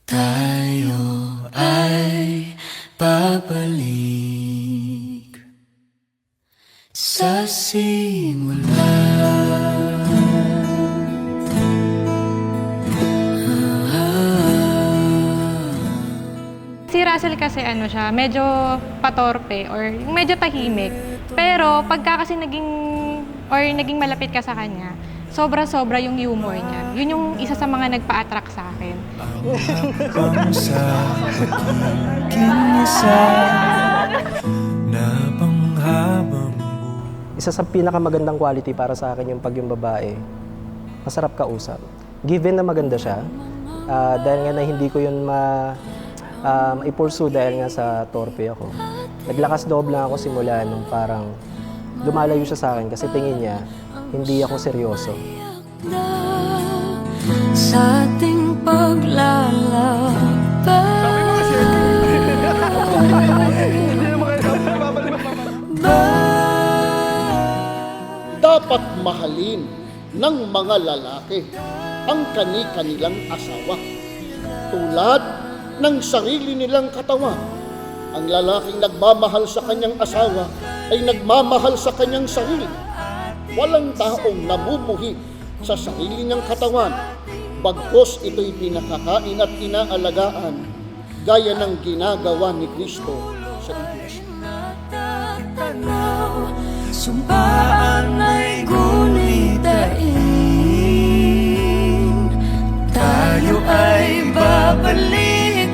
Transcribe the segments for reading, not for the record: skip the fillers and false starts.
Tayo ay babalik sa simula. Si Russell kasi ano siya, medyo patorpe or medyo tahimik. Pero pagka kasi naging malapit ka sa kanya, sobra-sobra yung humor niya. Yun yung isa sa mga nagpa-attract sa akin. Habang sa kinisa na panghabang Isa sa pinakamagandang quality para sa akin yung pag yung babae, masarap kausap. Given na maganda siya, dahil nga na hindi ko yun i-pursue dahil nga sa torpe ako. Naglakas loob lang ako simula nung parang lumalayo siya sa akin kasi tingin niya, hindi ako seryoso. sa ating Dapat mahalin ng mga lalaki ang kani-kanilang asawa tulad ng sarili nilang katawan. Ang lalaking nagmamahal sa kanyang asawa ay nagmamahal sa kanyang sarili. Walang taong namumuhi sa sarili niyang katawan, bagkus ito'y pinakakain at inaalagaan gaya ng ginagawa ni Kristo sa Iglesia. sumpaan ay gunitain. Tayo ay babalik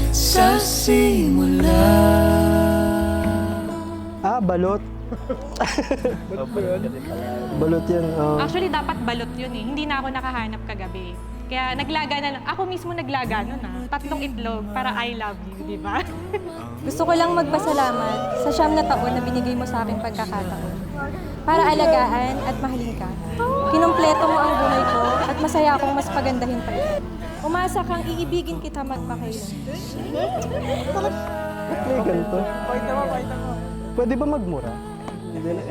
sa simula. Balot. Balot yan. Actually, dapat balot yun eh. Hindi na ako nakahanap kagabi. Kaya naglaga na lang. Ako mismo naglaga nun 3 itlog para I love you, di ba? Gusto ko lang magpasalamat sa 9 na taon na binigay mo sa aking pagkakataon para alagaan at mahalin ka. Kinumpleto mo ang buhay ko at masaya akong mas pagandahin pa ito. Umasa kang iibigin kita magpakailan. Ba't may ganito? Pwede ba magmura? Hindi na.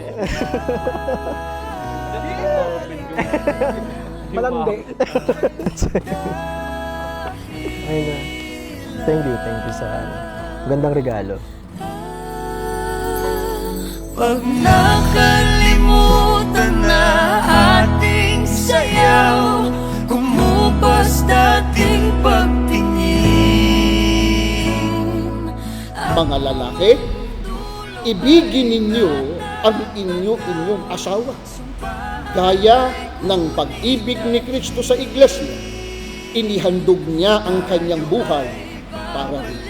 Malandi. Ayun na. Thank you sa gandang regalo. Pag nakalimutan na ating sayaw, kumupas dating pagtingin. Mga lalaki, ibigin ninyo ang inyong asawa. Gaya ng pag-ibig ni Kristo sa Iglesia, inihandog niya ang kanyang buhay para rito.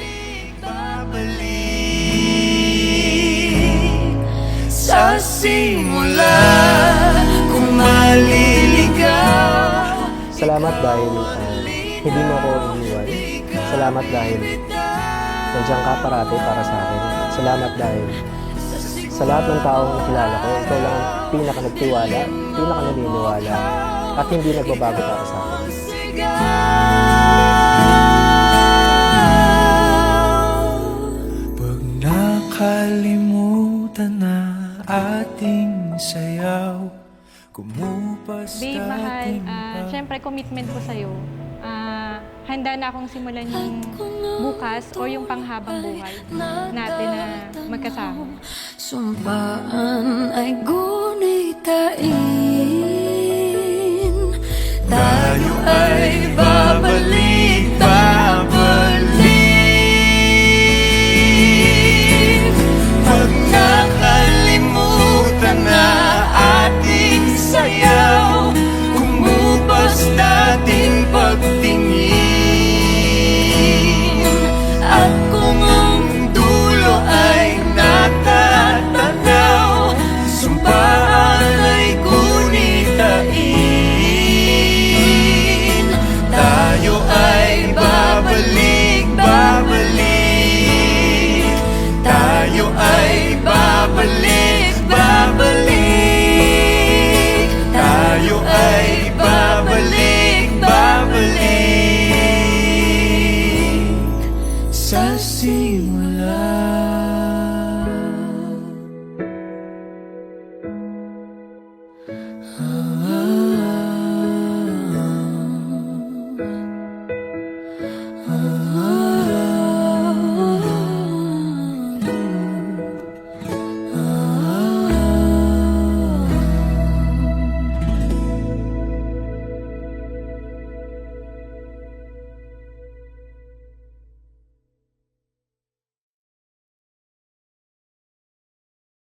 Sa simula, kung maliligaw. Salamat dahil hindi mo ako iniwan. Salamat dahil nandiyan ka parati para sa akin. Salamat dahil sa lahat ng taong nakilala ko, ikaw lang ang pinaka-nagtiwala, pinaka-naniniwala, at hindi nagbabago para sa akin. Pag nakalimutan na ating sayaw, kumupas Babe, mahal, syempre commitment ko sa'yo. Handa na akong simulan yung bukas o yung panghabang buhay natin na magkasama. Sumpaan ay gunitain. Tayo ay babalik. Pag nakalimutan na ating sayaw, kumupas dating pagtingin. At kung ang dulo ay natatanaw, sumpaan ay gunitain. Tayo ay babalik. Tayo ay babalik. Tayo ay babalik sa simula.